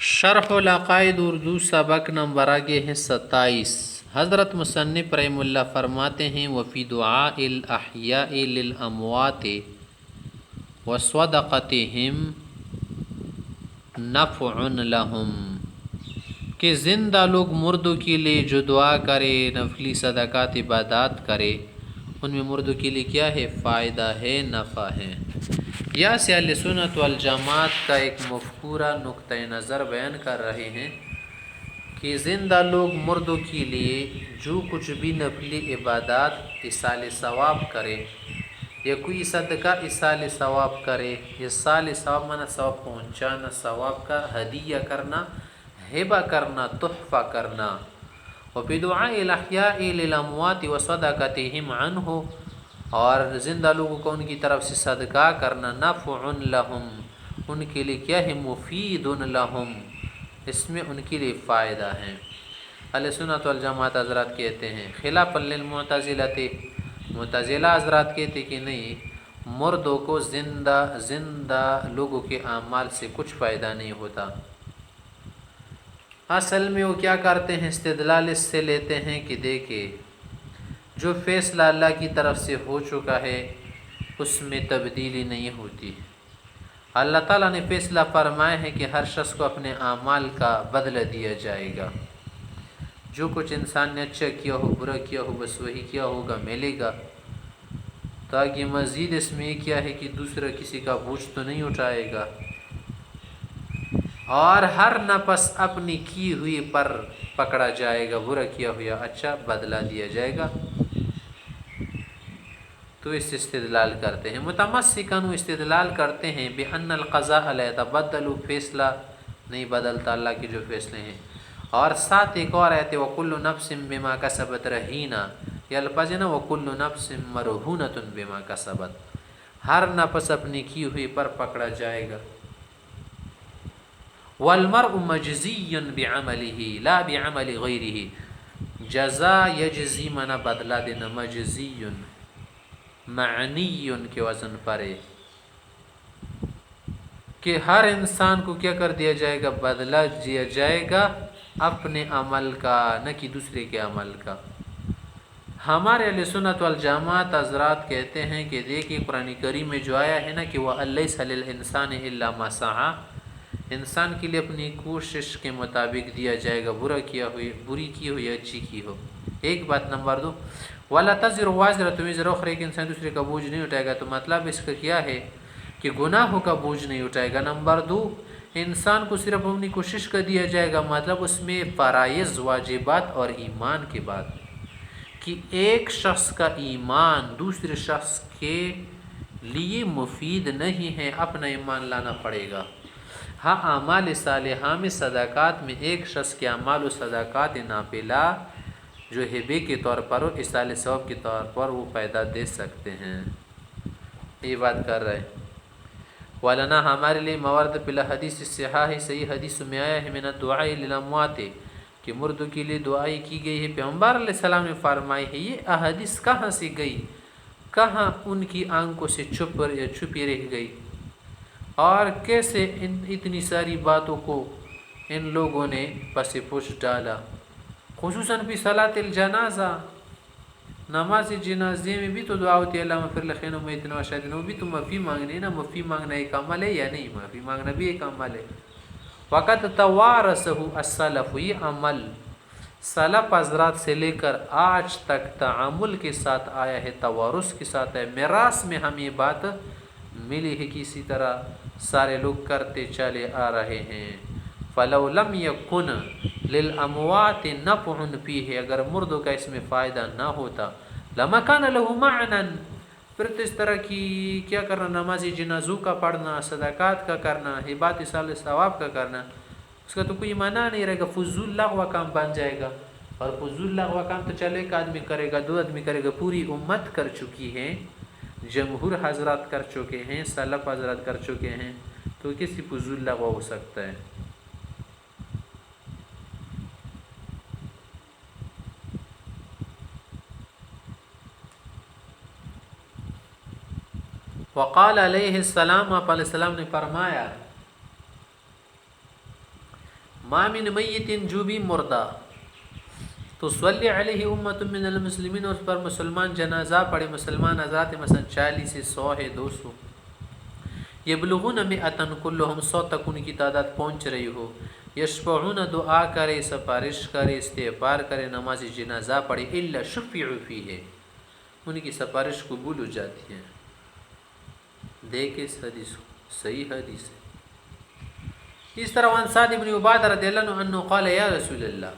شرح العقائد اردو سبق نمبر آگے ہے 27۔ حضرت مصنف رحم اللہ فرماتے ہیں وفی دعاء الاحیاء للاموات وصدقتہم نفع لہم، کہ زندہ لوگ مردوں کے لیے جو دعا کرے، نفلی صدقات عبادات کرے، ان میں مردوں کے لیے کیا ہے؟ فائدہ ہے، نفع ہے۔ یا سے اہل سنت والجماعت کا ایک مفکورہ نقطہ نظر بیان کر رہے ہیں کہ زندہ لوگ مردوں کے لیے جو کچھ بھی نفلی عبادات ایصال ثواب کرے یا کوئی صدقہ ایصال ثواب کرے، ایصال ثواب مانا ثواب پہنچانا، ثواب کا ہدیہ کرنا، ہبہ کرنا، تحفہ کرنا۔ وبدعاء الاحیاء للاموات وصدقتہم عنہ، اور زندہ لوگوں کو ان کی طرف سے صدقہ کرنا، نفع لہم، ان کے لیے کیا ہے؟ مفید لہم، اس میں ان کے لیے فائدہ ہے۔ اہل سنت والجماعت حضرات کہتے ہیں خلاف للمعتزلہ، معتزلہ حضرات کہتے کہ نہیں، مردوں کو زندہ لوگوں کے اعمال سے کچھ فائدہ نہیں ہوتا۔ اصل میں وہ کیا کرتے ہیں؟ استدلال اس سے لیتے ہیں کہ دیکھیں، جو فیصلہ اللہ کی طرف سے ہو چکا ہے اس میں تبدیلی نہیں ہوتی۔ اللہ تعالیٰ نے فیصلہ فرمایا ہے کہ ہر شخص کو اپنے اعمال کا بدلہ دیا جائے گا، جو کچھ انسان نے اچھا کیا ہو، برا کیا ہو، بس وہی کیا ہوگا، ملے گا۔ تاکہ مزید اس میں کیا ہے کہ دوسرا کسی کا بوجھ تو نہیں اٹھائے گا، اور ہر نفس اپنی کی ہوئی پر پکڑا جائے گا، برا کیا ہو یا اچھا بدلہ دیا جائے گا۔ تو اس استدلال کرتے ہیں، متمسکاً وہ استدلال کرتے ہیں بأن القضاء لا يتبدل، فیصلہ نہیں بدلتا اللہ کے جو فیصلے ہیں۔ اور ساتھ ایک اور آیت ہے وَكُلُّ نَفْسٍ بِمَا كَسَبَتْ رَهِينَةٌ، یہ الفاظ ہے نا وَكُلُّ نَفْسٍ مَرْهُونَةٌ بِمَا كَسَبَتْ، ہر نفس اپنی کی ہوئی پر پکڑا جائے گا۔ وَالْمَرْءُ مَجْزِيٌّ بِعَمَلِهِ لَا بِعَمَلِ غَيْرِهِ، جزا یجزی منا بدلہ دینا، مجزی معنی کے وزن پر ہے کہ ہر انسان کو کیا کر دیا جائے گا؟ بدلہ دیا جائے گا اپنے عمل کا، نہ کہ دوسرے کے عمل کا۔ ہمارے اہل سنت والجماعت حضرات کہتے ہیں کہ دیکھیے قرآن کریم میں جو آیا ہے نا کہ وَأَلَّيْسَ لِلْإِنسَانِ إِلَّا مَا سَعَىٰ، انسان کے لیے اپنی کوشش کے مطابق دیا جائے گا، برا کیا ہو، بری کی ہو یا اچھی کی ہو۔ ایک بات۔ نمبر 2 وَلَا تَزِرُ وَازِرَةٌ وِزْرَ أُخْرَىٰ، ایک انسان دوسرے کا بوجھ نہیں اٹھائے گا، تو مطلب اس کا کیا ہے کہ گناہوں کا بوجھ نہیں اٹھائے گا۔ نمبر 2 انسان کو صرف اپنی کوشش کا دیا جائے گا، مطلب اس میں فرائض، واجبات اور ایمان کے بعد، کہ ایک شخص کا ایمان دوسرے شخص کے لیے مفید نہیں ہے، اپنا ایمان لانا پڑے گا۔ ہاں اعمال صالحہ میں، صدقات میں ایک شخص کے اعمال و صدقات نافلہ جو ہبے کے طور پر ہو، ایصال ثواب کے طور پر وہ فائدہ دے سکتے ہیں۔ یہ بات کر رہے ہیں وَلَنَا، ہمارے لیے موارد پلا حدیث صحیح، صحیح حدیث میں آیا ہے من الدعاء للاموات، کہ مردوں کے لیے دعائی کی گئی ہے۔ پیغمبر علیہ السلام نے فرمائی ہے۔ یہ احادیث کہاں سے گئی؟ کہاں ان کی آنکھوں سے چھپی رہ گئی؟ اور کیسے اتنی ساری باتوں کو ان لوگوں نے پس پوچھ ڈالا؟ خصوصاً بھی صلاۃ الجنازہ، نماز جنازے میں بھی تو دعا ہوتی ہے اللہم اغفر لخین میتنا و شہیدنا، وہ بھی تو معافی مانگنے نا، معافی مانگنا ایک عمل ہے یا نہیں؟ معافی مانگنا بھی ایک عمل ہے۔ وقت توارثہ السلف، یہ عمل سلف حضرات سے لے کر آج تک تعامل کے ساتھ آیا ہے، توارث کے ساتھ ہے، میراث میں ہم یہ بات ملی ہے کہ اسی طرح سارے لوگ کرتے چلے آ رہے ہیں۔ فَلَوْ لَمْ يَكُنْ لِلْأَمْوَاتِ نَفْعٌ فِيهِ، اگر مردوں کا اس میں فائدہ نہ ہوتا، لَمَا كَانَ لَهُ مَعْنًا، پھر تو اس طرح کی کیا کرنا، نماز جنازوں کا پڑھنا، صدقات کا کرنا، ہبات ایصال ثواب کا کرنا، اس کا تو کوئی معنی نہیں رہے گا، فضول لغو کام بن جائے گا۔ اور فضول لغو کام تو چلے ایک آدمی کرے گا، 2 آدمی کرے گا، پوری امت کر چکی ہے، جمہور حضرات کر چکے ہیں، سلف حضرات کر چکے ہیں، تو کسی فضول لغو ہو سکتا ہے؟ وقال علیہ السلام، آپ علیہ السلام نے فرمایا ما من میت جو بھی مردہ تو صلی علیہ امت من المسلمین، اس پر مسلمان جنازہ پڑھے، مسلمان حضرات مثلا 40 ہے، 100 ہے، 200، یبلغون مئتن کلہم 100 تک ان کی تعداد پہنچ رہی ہو، یشفعون دعا کرے، سفارش کرے، استغفار کرے، نماز جنازہ پڑھے، الا شفعوا فیہ، ان کی سفارش قبول ہو جاتی ہے۔ دیکھ اس حدیث کو، صحیح حدیث ہے۔ اس طرح وان سعد بن عبادہ رضی اللہ عنہ قال یا رسول اللہ،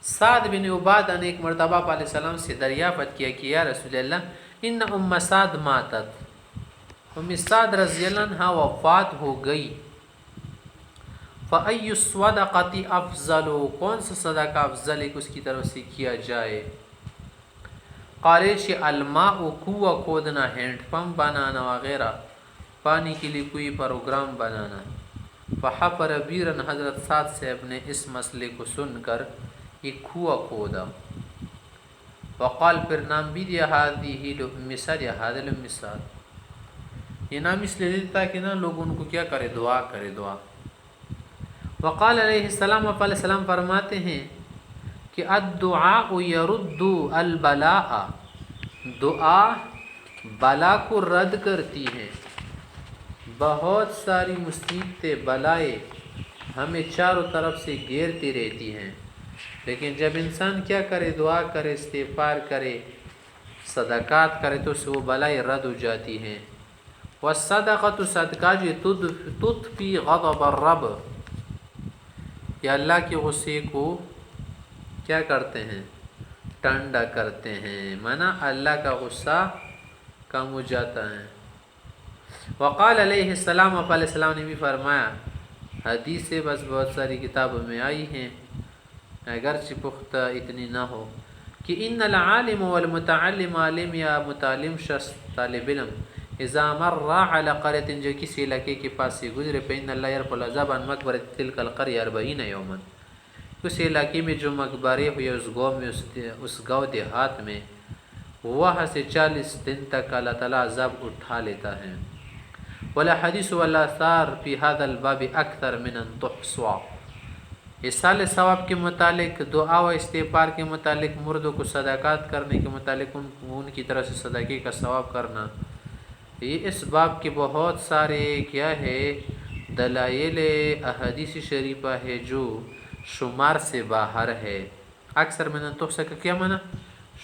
سعد بن عبادہ نے ایک مرتبہ آپ علیہ السلام سے دریافت کیا کہ یا رسول اللہ ان ام سعد ماتت، ام سعد رضی اللہ عنہ وفات ہو گئی، فَأَيُّ الصَّدَقَةِ افضل، کون سا صدقہ افضل ہے کہ اس کی طرف سے کیا جائے؟ قالش الماء، کنواں کھودنا، ہینڈ پمپ بنانا وغیرہ، پانی کے لیے کوئی پروگرام بنانا۔ فحفر بیرن، حضرت سعد صاحب نے اس مسئلے کو سن کر ایک کنواں کھودا، وقال، پھر نام بھی دیا ہادی لأم سعد، یا ہادی لأم سعد، یہ نام اس لیے دیتا کہ نا لوگ ان کو کیا کرے، دعا کرے، دعا۔ وقال علیہ السلام، آپ علیہ السلام فرماتے ہیں کہ الدعاء یرد البلاء، دعا بلا کو رد کرتی ہیں۔ بہت ساری مصیبتیں، بلائیں ہمیں چاروں طرف سے گھیرتی رہتی ہیں، لیکن جب انسان کیا کرے، دعا کرے، استغفار کرے، صدقات کرے تو اس سے وہ بلائیں رد ہو جاتی ہیں۔ والصدقۃ، صدقہ جو تطفی غضب الرب، یا اللہ کے غصے کو کیا کرتے ہیں، ٹھنڈا کرتے ہیں، مانا اللہ کا غصہ کم ہو جاتا ہے۔ وقال علیہ السلام، آپ علیہ السلام نے بھی فرمایا، حدیث سے بس بہت ساری کتابوں میں آئی ہیں اگرچہ پختہ اتنی نہ ہو، کہ ان العالم والمتعلم، عالم یا متعلم شخص، طالب علم، اذا مر علی قریۃ، جو کسی علاقے کے پاس سے گزرے، فإن اللہ یرفع العذاب عن مقبرۃ تلک القریہ 40 یوما، اس علاقے میں جو مقبرے ہوئے اس گاؤں میں، اس گاؤں دیہات میں، وہاں سے 40 دن تک اللہ تعالیٰ عذاب اٹھا لیتا ہے۔ والاحادیث والآثار فی هذا الباب اکثر من ان تحصى، اصال ثواب کے متعلق، دعا و استغفار کے متعلق، مردوں کو صدقات کرنے کے متعلق، ان کی طرف سے صدقے کا ثواب کرنا، یہ اس باب کے بہت سارے کیا ہے دلائل احادیث شریفہ ہے جو شمار سے باہر ہے۔ اکثر من ان تحصى کا کیا معنی؟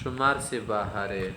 شمار سے باہر ہے۔